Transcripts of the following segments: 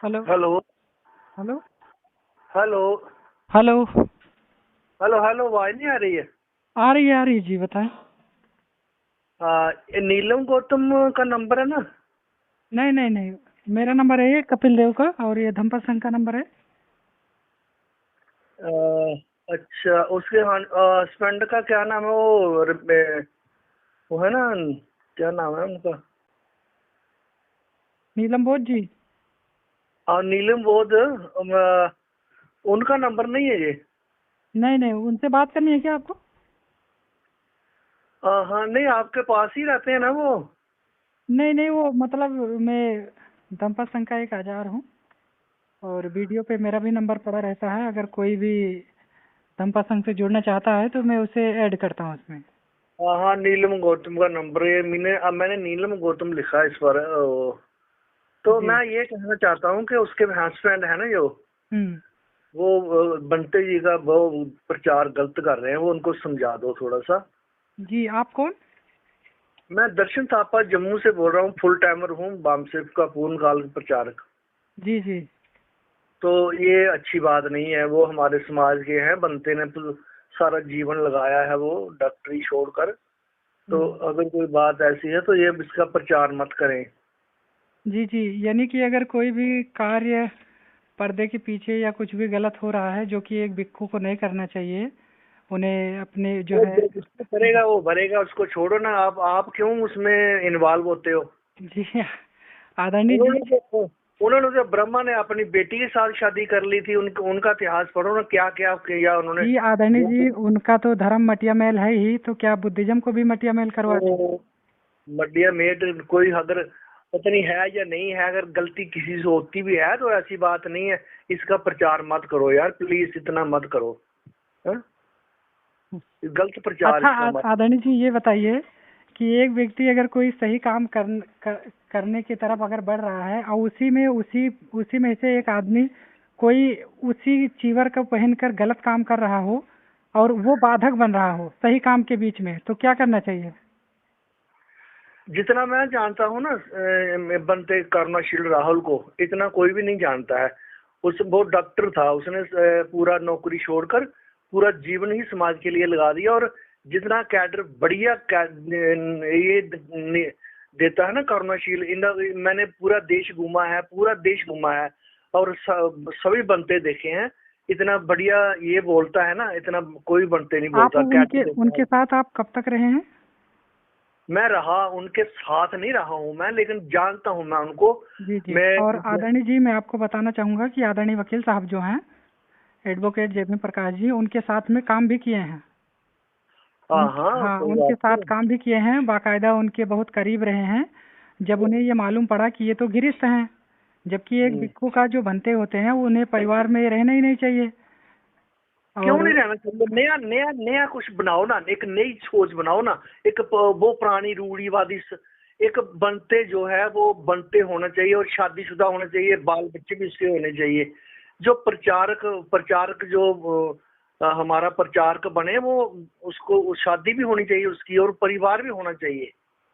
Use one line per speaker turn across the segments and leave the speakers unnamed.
Hello.
Hello.
Hello.
Hello.
Hello.
Hello. Hello, आवाज नहीं आ रही है?
आ रही है जी, बताएं।
ये नीलम गौतम का नंबर है ना?
नहीं नहीं नहीं, मेरा नंबर है ये कपिल देव का, और ये धम्पर सिंह का नंबर है।
आ, अच्छा, उसके हस्बैंड का क्या नाम है? वो है ना, क्या नाम है उनका?
नीलम बोध जी।
नीलम बोध। उनका नंबर नहीं है ये?
नहीं नहीं, उनसे बात करनी है क्या आपको?
हाँ, नहीं, आपके पास ही रहते हैं ना वो?
नहीं नहीं, वो मतलब मैं धम्पर सिंह का एक आचार हूँ, और वीडियो पे मेरा भी नंबर पड़ा रहता है। अगर कोई भी धम्पर सिंह से जुड़ना चाहता है तो मैं उसे ऐड करता हूँ उसमें।
हाँ हाँ, नीलम गौतम का नंबर है। मैंने नीलम गौतम लिखा है इस पर। तो
जी।
मैं ये कहना चाहता हूँ कि उसके हस्बैंड है ना जो,
हम्म।
वो बंटे जी का वो प्रचार गलत कर रहे हैं, वो उनको समझा दो थोड़ा सा।
जी, आप कौन?
मैं दर्शन थापा जम्मू से बोल रहा हूँ, फुल टाइमर हूँ, बामसेफ का पूर्णकाल प्रचारक।
जी जी।
तो ये अच्छी बात नहीं है। वो हमारे समाज के हैं, बंते ने तो सारा जीवन लगाया है वो डॉक्टरी छोड़कर। तो
हम्म।
अगर कोई बात ऐसी है तो ये इसका प्रचार मत करें।
जी जी, यानी कि अगर कोई भी कार्य पर्दे के पीछे या कुछ भी गलत हो रहा है जो कि एक भिक्खु को नहीं करना चाहिए, उन्हें अपने जो
वो
है।
जो जिसको करेगा वो भरेगा, उसको छोड़ो ना। आप क्यों उसमें इन्वॉल्व होते हो?
जी आदरणीय जी।
उन्होंने तो उन्होंने तो ब्रह्मा ने अपनी बेटी के साथ शादी कर ली थी। उनका इतिहास पढ़ो ना, क्या क्या किया उन्होंने।
जी आदरणीय
वो
जी, उनका तो धर्म मटिया मेल है ही, तो क्या बुद्धिज्म को भी मटिया मेल करवा दें?
तो मड्डिया मेट कोई अगर पता नहीं है या नहीं है, अगर गलती किसी से होती भी है तो ऐसी बात नहीं है। इसका प्रचार मत करो यार, प्लीज इतना मत करो। हाँ? गलत प्रचार
अच्छा
इसका मत।
आदरणीय जी, ये बताइए कि एक व्यक्ति अगर कोई सही काम करने की तरफ अगर बढ़ रहा है, और उसी में से एक आदमी कोई उसी चीवर को पहनकर गलत काम कर रहा हो, और वो बाधक बन रहा हो सही काम के बीच में, तो क्या करना चाहिए?
जितना मैं जानता हूँ ना, बनते करुणाशील राहुल को इतना कोई भी नहीं जानता है। वो डॉक्टर था, उसने पूरा नौकरी छोड़कर पूरा जीवन ही समाज के लिए लगा दिया। और जितना कैडर बढ़िया ये देता है ना करुणाशील, मैंने पूरा देश घूमा है, पूरा देश घूमा है, और सभी बनते देखे हैं। इतना बढ़िया ये बोलता है ना, इतना कोई बनते नहीं
आप
बोलता, कैडर
उनके
देता
उनके
है।
साथ आप कब तक रहे हैं?
मैं रहा उनके साथ नहीं रहा हूँ मैं, लेकिन जानता हूँ मैं उनको।
जी जी।
मैं
और आदरणीय जी, मैं आपको बताना चाहूँगा कि आदरणीय वकील साहब जो हैं, एडवोकेट जेपी प्रकाश जी, उनके साथ में काम भी किए हैं।
हाँ
उनके
हाँ,
हाँ,
कोई
उनके
बात
साथ
नहीं।
काम भी किए हैं, बाकायदा उनके बहुत करीब रहे हैं। जब उन्हें ये मालूम पड़ा कि ये तो गिरस्थ हैं, जबकि एक
हम्म।
भिक्षु का जो बनते होते हैं वो उन्हें परिवार में रहना ही नहीं चाहिए।
क्यों
और
नहीं रहना चाहिए? नया नया नया कुछ बनाओ ना, एक नई सोच बनाओ ना। वो पुरानी रूढ़ीवादी एक बनते जो है वो बनते होना चाहिए, और शादीशुदा होना चाहिए, बाल बच्चे भी उसके होने चाहिए। जो प्रचारक प्रचारक जो हमारा प्रचारक बने, वो उसको शादी भी होनी चाहिए उसकी, और परिवार भी होना चाहिए।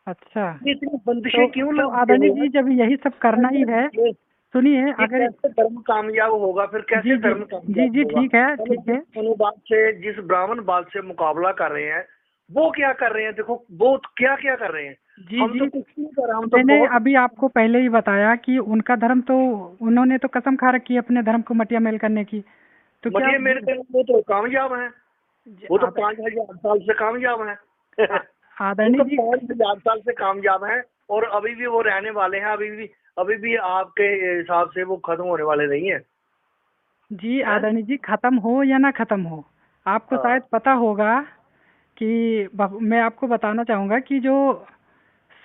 अच्छा,
ये इतनी बंदिशें क्यों
तो
लगाते
आदरणीय
हो
जी, जब यही सब करना ही है,
यार?
सुनिए।
ये
अगर
कैसे धर्म कामयाब होगा? फिर कैसे
जी जी
धर्म
जी
कामयाब
जी,
होगा?
ठीक है
हम
ठीक
जिस
है।
अनुवाद से, जिस ब्राह्मण बात से मुकाबला कर रहे हैं, वो क्या कर रहे हैं? देखो वो क्या क्या कर रहे हैं।
जी
हम तो
जी,
कुछ नहीं कर रहे, हम तो
मैंने
बहुत।
अभी आपको पहले ही बताया कि उनका धर्म तो, उन्होंने तो कसम खा रखी है अपने धर्म को मटिया मेल करने की। तो क्या
मटिया मेरे ख्याल वो तो कामयाब हैं। वो तो
आद,
5,000 साल से कामयाब हैं।
आ-
वो
आदरणीय
तो
जी।
5,000 साल से कामयाब हैं, और अभी भी वो रहने वाले हैं। अभी भी आपके हिसाब से वो खत्म होने वाले नहीं है।
जी
हैं?
आदरणीय जी, खत्म हो या ना खत्म हो, आपको शायद
हाँ।
पता होगा कि मैं आपको बताना चाहूँगा कि जो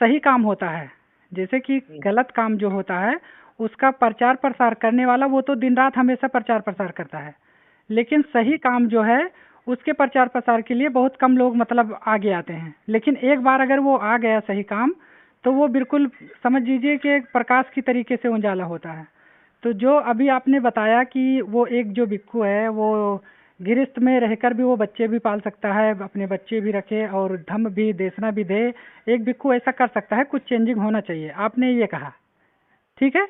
सही काम होता है, जैसे कि गलत काम जो होता है, उसका प्रचार प्रसार करने वाला वो तो दिन रात हमेशा प्रचार प्रसार करता है। लेकिन सही काम जो है, उसके प्रचार प्रसार के लिए बहुत कम लोग मतलब आगे आते हैं। लेकिन एक बार अगर वो आ गया सही काम, तो वो बिल्कुल समझ लीजिए कि एक प्रकाश की तरीके से उजाला होता है। तो जो अभी आपने बताया कि वो एक जो भिक्षु है, वो गृहस्थ में रहकर भी वो बच्चे भी पाल सकता है, अपने बच्चे भी रखे और धर्म भी देशना भी दे, एक भिक्षु ऐसा कर सकता है। कुछ चेंजिंग होना चाहिए, आपने ये कहा, ठीक है।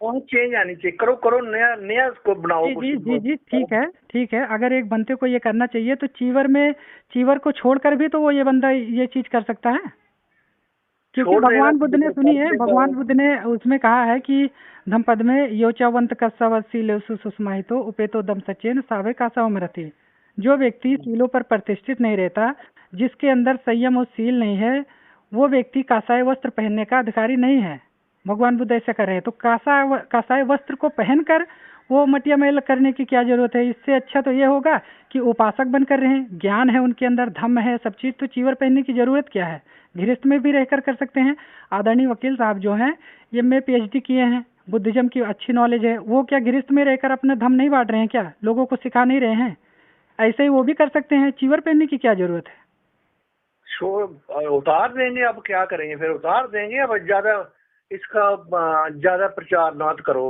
और चेंज आनी चाहिए, करो करो, नया नया उसको बनाओ
जी
कुछ।
जी जी जी, ठीक है ठीक है। अगर एक बंदे को ये करना चाहिए तो चीवर को छोड़कर भी तो वो ये बंदा ये चीज कर सकता है। क्योंकि
छोड़ देगा
भगवान
तो
बुद्ध ने,
देखो कर
सुनिए,
देगा।
भगवान बुद्ध ने उसमें कहा है कि धम्पद में योचावंत कस्सावसी सुषमाहितो उपेतो दम सचेन सावे का सवमरति। जो व्यक्ति सीलों पर प्रतिष्ठित नहीं रहता, जिसके अंदर संयम और सील नहीं है, वो व्यक्ति कासाय वस्त्र पहनने का अधिकारी नहीं है। भगवान बुद्ध ऐसा कर रहे हैं, तो कासाय वस्त्र को पहनकर वो मटिया मैल करने की क्या जरूरत है। इससे अच्छा तो ये होगा कि उपासक बनकर रहें, ज्ञान है उनके अंदर, धम्म है, सब चीज, तो चीवर पहनने की जरूरत क्या है। गृहस्थ में भी रहकर कर सकते हैं। आदरणीय वकील साहब जो हैं, ये में पीएचडी किए हैं, बुद्धिज्म की अच्छी नॉलेज है, वो क्या गृहस्थ में रहकर अपना धम नहीं बांट रहे हैं क्या, लोगों को सिखा नहीं रहे हैं। ऐसे ही वो भी कर सकते हैं, चीवर पहनने की क्या जरूरत है।
उतार देंगे, अब क्या करेंगे, फिर उतार देंगे। अब ज्यादा इसका ज्यादा प्रचार ना करो,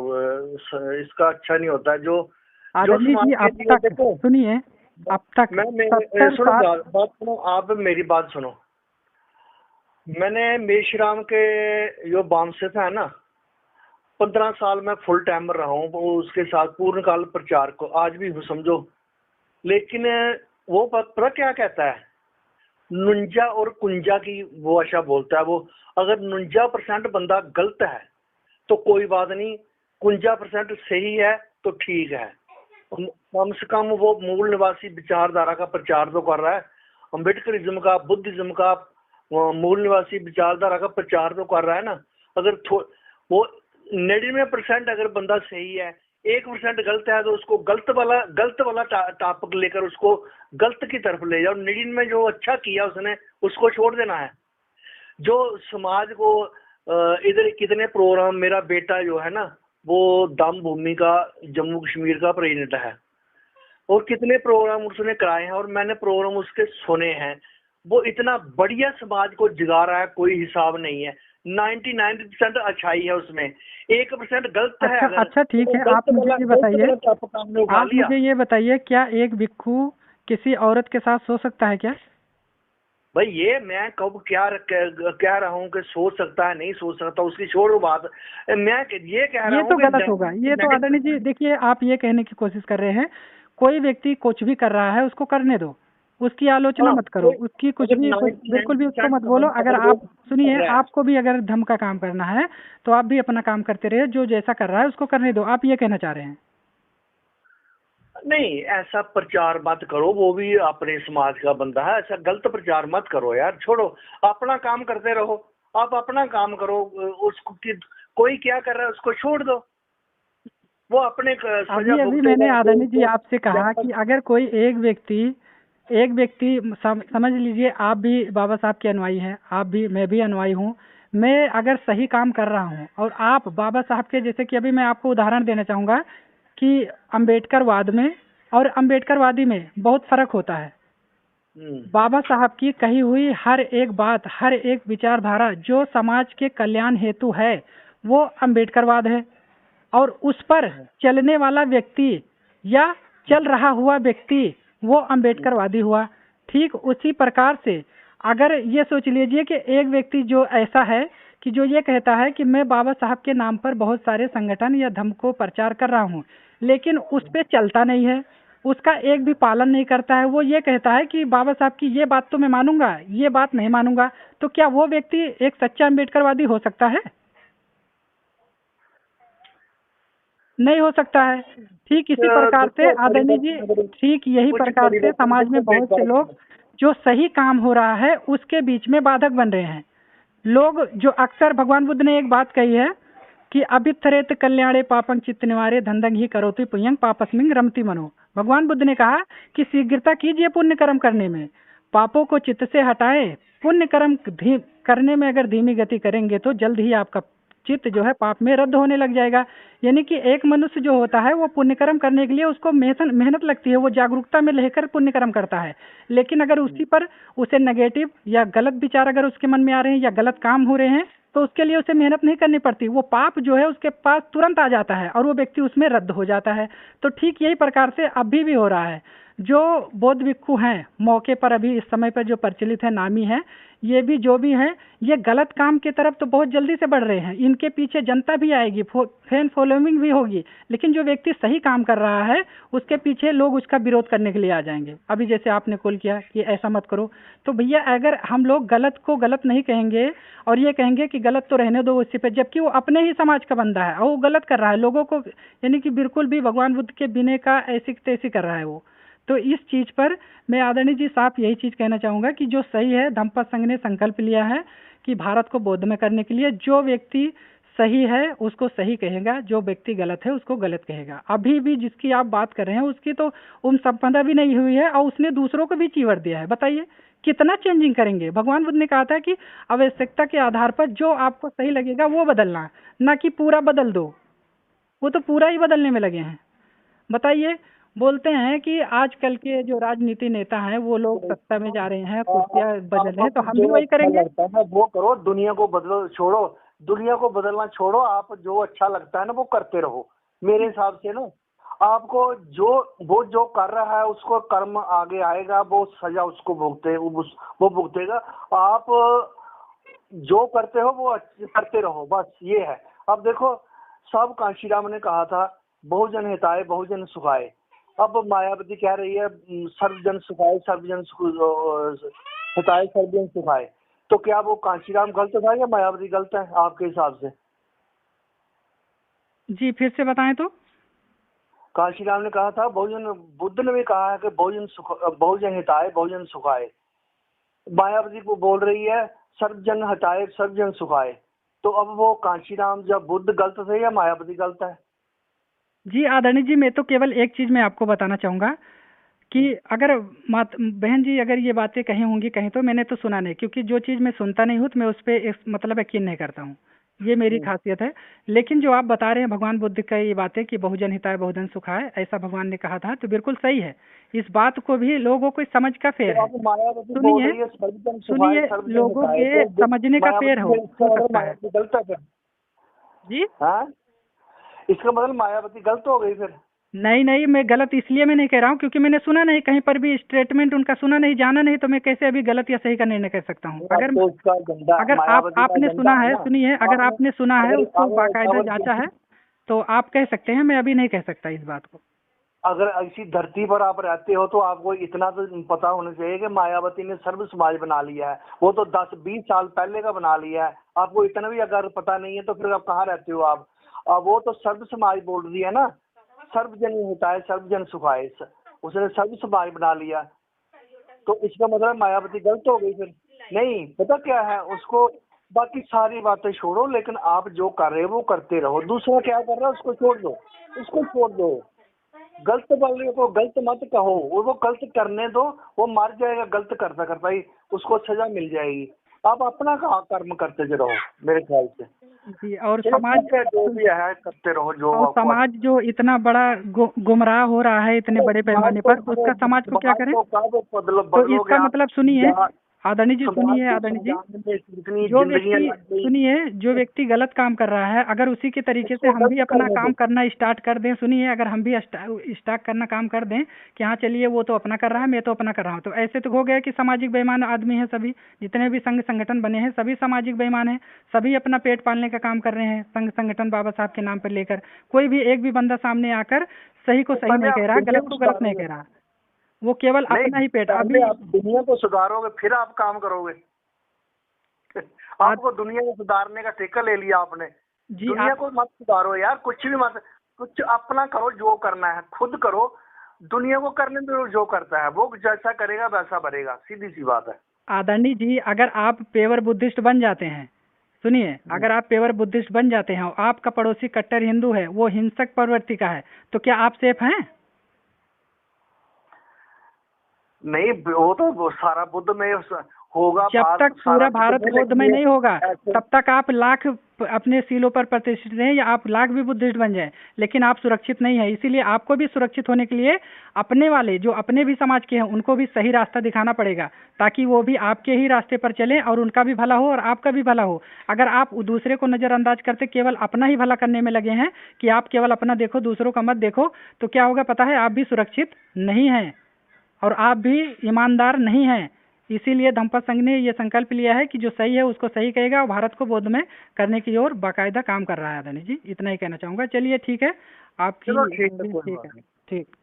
इसका अच्छा नहीं होता है। जो
आदरणीय
समाज
जी,
के
अब
लिए
तक
देखो,
सुनिए, अब तक
मैं
70
सुनो,
साल।
बात सुनो, आप मेरी बात सुनो। मैंने मेषराम के जो बामसेफ है ना, 15 साल में फुल टाइमर रहा हूँ, वो उसके साथ पूर्णकाल प्रचार को आज भी हूँ समझो। लेकिन वो पता क्या कहता है, नुंजा और कुंजा की वो भाषा बोलता है वो। अगर 49% बंदा गलत है तो कोई बात नहीं, 51% सही है तो ठीक है। कम से कम वो मूल निवासी विचारधारा का प्रचार तो कर रहा है। अम्बेडकरिज्म का, बुद्धिज्म का मूल निवासी विचारधारा का प्रचार तो कर रहा है ना। अगर वो 99% अगर बंदा सही है, 1% गलत है, तो उसको गलत वाला टॉपिक लेकर उसको गलत की तरफ ले जाओ। 99 में जो अच्छा किया उसने, उसको छोड़ देना है। जो समाज को इधर कितने प्रोग्राम, मेरा बेटा जो है ना, वो दाम भूमि का जम्मू कश्मीर का प्रेसिडेंट है, और कितने प्रोग्राम उसने कराए हैं और मैंने प्रोग्राम उसके सुने हैं। वो इतना बढ़िया समाज को जगा रहा है, कोई हिसाब नहीं है। 99% अच्छाई है उसमें, 1% गलत है।
अच्छा
अगर
अच्छा, ठीक
तो
है,
गलत
आप मुझे
वाला
ये बताइए,
सामने उठा
आप
लिया।
मुझे ये बताइए, क्या एक भिक्खु किसी औरत के साथ सो सकता है क्या।
भाई ये मैं कब क्या कह रहा हूँ कि सोच सकता है नहीं सोच सकता, उसकी छोड़ो बात। मैं ये कह रहा
ये
हूँ
तो
कि
गलत होगा, ये तो आदरणीय जी देखिए, आप ये कहने की कोशिश कर रहे हैं कोई व्यक्ति कुछ भी कर रहा है उसको करने दो, उसकी आलोचना
हाँ,
मत करो, उसकी कुछ
अगर
भी बिल्कुल भी उसको
99%
मत बोलो। अगर
अगर वो
आप सुनिए,
कर रहा है,
आपको भी अगर धर्म का काम करना है तो आप भी अपना काम करते रहिए, जो जैसा कर रहा है उसको करने दो, आप ये कहना चाह रहे हैं।
नहीं ऐसा प्रचार मत करो, वो भी अपने समाज का बंदा है, ऐसा गलत प्रचार मत करो यार, छोड़ो, अपना काम करते रहो। आप अपना काम करो, उसको कोई क्या कर रहा है उसको छोड़ दो, वो अपने सजा
अभी अभी मैंने
भुगतेगा।
आदरणीय जी आपसे कहा कि अगर कोई एक व्यक्ति समझ लीजिए, आप भी बाबा साहब के अनुयायी हैं, आप भी, मैं भी अनुयायी हूँ। मैं अगर सही काम कर रहा हूँ और आप बाबा साहब के, जैसे कि अभी मैं आपको उदाहरण देना चाहूँगा कि अम्बेडकरवाद में और अम्बेडकरवादी में बहुत फर्क होता है। बाबा साहब की कही हुई हर एक बात, हर एक विचारधारा जो समाज के कल्याण हेतु है, वो अम्बेडकरवाद है। और उस पर चलने वाला व्यक्ति या चल रहा हुआ व्यक्ति वो अम्बेडकरवादी हुआ। ठीक उसी प्रकार से अगर ये सोच लीजिए कि एक व्यक्ति जो ऐसा है कि जो ये कहता है कि मैं बाबा साहब के नाम पर बहुत सारे संगठन या धर्म को प्रचार कर रहा हूँ, लेकिन उस पे चलता नहीं है, उसका एक भी पालन नहीं करता है, वो ये कहता है कि बाबा साहब की ये बात तो मैं मानूंगा, ये बात नहीं मानूंगा, तो क्या वो व्यक्ति एक सच्चा अम्बेडकरवादी हो सकता है। नहीं हो सकता है। ठीक इसी प्रकार से आदरणीय जी, ठीक यही प्रकार से समाज में बहुत से लोग जो सही काम हो रहा है उसके बीच में बाधक बन रहे हैं। लोग जो अक्सर, भगवान बुद्ध ने एक बात कही है कि अभिथरेत कल्याणे पापं चित्त निवारे धंधं ही करोति पुण्यं पापस्मिंग रमति मनो। भगवान बुद्ध ने कहा कि शीघ्रता कीजिए पुण्य कर्म करने में, पापों को चित्त से हटाएं। पुण्य कर्म करने में अगर धीमी गति करेंगे तो जल्द ही आपका चित्त जो है पाप में रद्द होने लग जाएगा। यानी कि एक मनुष्य जो होता है वो पुण्य कर्म करने के लिए उसको मेहनत लगती है, वो जागरूकता में लेकर पुण्य कर्म करता है। लेकिन अगर उसी पर उसे नेगेटिव या गलत विचार अगर उसके मन में आ रहे हैं या गलत काम हो रहे हैं तो उसके लिए उसे मेहनत नहीं करनी पड़ती, वो पाप जो है उसके पास तुरंत आ जाता है और वो व्यक्ति उसमें रद्द हो जाता है। तो ठीक यही प्रकार से अभी भी हो रहा है। जो बौद्ध भिक्षु हैं मौके पर अभी इस समय पर जो प्रचलित है, नामी है, ये भी जो भी है, ये गलत काम की तरफ तो बहुत जल्दी से बढ़ रहे हैं। इनके पीछे जनता भी आएगी, फैन फॉलोइंग भी होगी, लेकिन जो व्यक्ति सही काम कर रहा है उसके पीछे लोग उसका विरोध करने के लिए आ जाएंगे। अभी जैसे आपने कॉल किया कि ऐसा मत करो, तो भैया अगर हम लोग गलत को गलत नहीं कहेंगे और ये कहेंगे कि गलत तो रहने दो उसी पे, जबकि वो अपने ही समाज का बंदा है और वो गलत कर रहा है लोगों को, यानी कि बिल्कुल भी भगवान बुद्ध के बिने का ऐसी तैसी कर रहा है वो। तो इस चीज पर मैं आदरणीय जी साफ यही चीज कहना चाहूंगा कि जो सही है, धम्मपद संघ ने संकल्प लिया है कि भारत को बौद्ध में करने के लिए जो व्यक्ति सही है उसको सही कहेगा, जो व्यक्ति गलत है उसको गलत कहेगा। अभी भी जिसकी आप बात कर रहे हैं उसकी तो उम्र संपदा भी नहीं हुई है और उसने दूसरों को भी चीवर दिया है। बताइए कितना चेंजिंग करेंगे। भगवान बुद्ध ने कहा था कि आवश्यकता के आधार पर जो आपको सही लगेगा वो बदलना, ना कि पूरा बदल दो। वो तो पूरा ही बदलने में लगे हैं। बताइए, बोलते हैं कि आजकल के जो राजनीति नेता हैं वो लोग सत्ता में जा रहे हैं, कुर्सियां बदल रहे हैं, तो हम भी वही करेंगे।
लगता है वो करो, दुनिया को बदलो, छोड़ो, दुनिया को बदलना छोड़ो, आप जो अच्छा लगता है ना वो करते रहो। मेरे हिसाब से ना आपको वो जो कर रहा है उसको कर्म आगे आएगा, वो सजा उसको वो भुगतेगा। आप जो करते हो वो करते रहो, बस ये है। अब देखो, सब कांशीराम ने कहा था बहुजन हिताय बहुजन सुखाय। अब मायावती कह रही है सर्वजन सुखाय हिताय सर्वजन सुखाय। तो क्या वो कांशीराम गलत था या मायावती गलत है आपके हिसाब से?
जी फिर से बताएं तो।
कांशीराम ने कहा था बहुजन, बुद्ध ने भी कहा है कि बहुजन हिताय बहुजन सुखाय। मायावती को बोल रही है सर्वजन हटाए सर्वजन सुखाए। तो अब वो कांशीराम जब बुद्ध गलत थे या मायावती गलत है?
जी आदरणीय जी, मैं तो केवल एक चीज मैं आपको बताना चाहूंगा कि अगर बहन जी अगर ये बातें कही होंगी कहीं, तो मैंने तो सुना नहीं, क्योंकि जो चीज मैं सुनता नहीं हूँ तो मैं उस पर मतलब यकीन नहीं करता हूँ। ये मेरी खासियत है। लेकिन जो आप बता रहे हैं भगवान बुद्ध का ये बातें कि बहुजन हिताय बहुजन सुखाय, ऐसा भगवान ने कहा था, तो बिल्कुल सही है। इस बात को भी लोगों को समझ का फेर है। सुनिए, लोगों के समझने का फेर हो सकता है।
गलत है फिर
जी,
इसका मतलब मायावती गलत हो गई फिर?
नहीं नहीं, मैं गलत इसलिए मैं नहीं कह रहा हूँ क्योंकि मैंने सुना नहीं, कहीं पर भी स्टेटमेंट उनका सुना नहीं, जाना नहीं, तो मैं कैसे अभी गलत या सही का निर्णय कर सकता हूँ। अगर आपने सुना है, सुनिए, अगर आपने सुना है, उसको बाकायदा जांचा है, तो आप कह सकते हैं, मैं अभी नहीं कह सकता इस बात को।
अगर ऐसी धरती पर आप रहते हो तो आपको इतना तो पता होना चाहिए कि मायावती ने सर्व समाज बना लिया है। वो तो 10-20 साल पहले का बना लिया है। आपको इतना भी अगर पता नहीं है तो फिर आप कहाँ रहते हो आप? वो तो सर्व समाज बोल रही है ना, सर्वजन हिताय सर्वजन सुखाय, उसने सर्व समाज बना लिया। तो इसका मतलब मायावती गलत हो गई फिर? नहीं, पता क्या है उसको, बाकी सारी बातें छोड़ो, लेकिन आप जो कर रहे हो वो करते रहो। दूसरा क्या कर रहा है उसको छोड़ दो, उसको छोड़ दो। गलत वाले को गलत मत कहो, वो गलत करने दो, वो मर जाएगा गलत करता करता ही, उसको सजा मिल जाएगी। आप अपना कर्म करते रहो मेरे ख्याल से
जी। और समाज
जो भी है करते रहो जो।
और समाज जो इतना बड़ा गुमराह हो रहा है इतने बड़े पैमाने पर, उसका समाज को क्या करें? तो इसका मतलब सुनिए आदरणीय जी, सुनिए आदरणीय जी, जो व्यक्ति गलत काम कर रहा है, अगर उसी के तरीके से हम भी अपना काम करना स्टार्ट कर दें, सुनिए, अगर हम भी स्टार्ट करना काम कर दें कि हाँ चलिए वो तो अपना कर रहा है, मैं तो अपना कर रहा हूँ, तो ऐसे तो हो गया कि सामाजिक बेईमान आदमी है सभी, जितने भी संघ संगठन बने हैं सभी सामाजिक बेईमान हैं, सभी अपना पेट पालने का काम कर रहे हैं संघ संगठन बाबा साहब के नाम पर लेकर। कोई भी एक भी बंदा सामने आकर सही को सही नहीं कह रहा, गलत को गलत नहीं कह रहा, वो केवल अपना ही पेट। अभी
आप दुनिया को सुधारोगे फिर आप काम करोगे। आपको दुनिया को सुधारने का ठेका ले लिया आपने। जी, दुनिया को मत सुधारो यार, कुछ भी मत, कुछ अपना करो, जो करना है खुद करो, दुनिया को करने दो, जो करता है वो जैसा करेगा वैसा भरेगा, सीधी सी बात है।
आदरणीय जी, अगर आप पेवर बुद्धिस्ट बन जाते हैं, सुनिए, अगर आप पेवर बुद्धिस्ट बन जाते हैं और आपका पड़ोसी कट्टर हिंदू है, वो हिंसक प्रवृत्ति का है, तो क्या आप सेफ हैं?
नहीं, वो तो सारा बुद्ध में होगा।
जब तक पूरा भारत बुद्ध में नहीं होगा तब तक आप लाख अपने सीलों पर प्रतिष्ठित हैं या आप लाख भी बुद्धिस्ट बन जाएं, लेकिन आप सुरक्षित नहीं है। इसीलिए आपको भी सुरक्षित होने के लिए अपने वाले जो अपने भी समाज के हैं उनको भी सही रास्ता दिखाना पड़ेगा, ताकि वो भी आपके ही रास्ते पर चलें और उनका भी भला हो और आपका भी भला हो। अगर आप दूसरे को नजरअंदाज करते केवल अपना ही भला करने में लगे हैं कि आप केवल अपना देखो दूसरों का मत देखो, तो क्या होगा पता है? आप भी सुरक्षित नहीं हैं। और आप भी ईमानदार नहीं हैं। इसीलिए धम्मपद संघ ने ये संकल्प लिया है कि जो सही है उसको सही कहेगा और भारत को बौद्ध में करने की ओर बाकायदा काम कर रहा है। आदरणीय जी, इतना ही कहना चाहूँगा। चलिए ठीक है, आपकी
चलो ठीक है, कोई
ठीक
बात
है,
नहीं।
ठीक।